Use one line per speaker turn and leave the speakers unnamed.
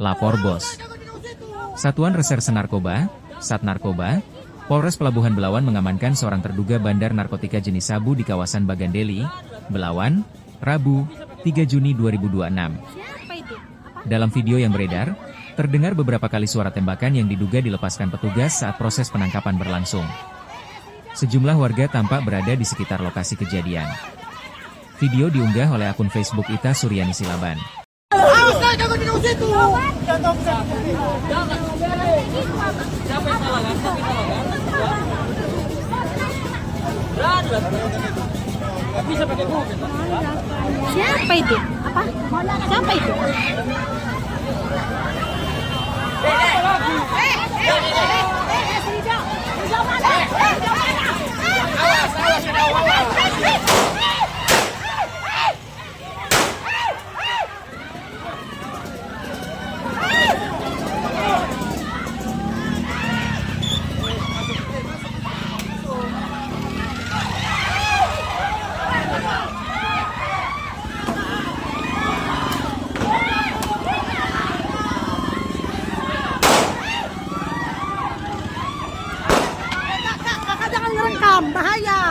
Lapor Bos. Satuan Reserse Narkoba, Sat Narkoba, Polres Pelabuhan Belawan mengamankan seorang terduga bandar narkotika jenis sabu di kawasan Bagandeli, Belawan, Rabu, 3 Juni 2026. Dalam video yang beredar, terdengar beberapa kali suara tembakan yang diduga dilepaskan petugas saat proses penangkapan berlangsung. Sejumlah warga tampak berada di sekitar lokasi kejadian. Video diunggah oleh akun Facebook Ita Suryani Silaban.
Siapa itu? Apa? Siapa itu? Kakak jangan ngerekam, bahaya.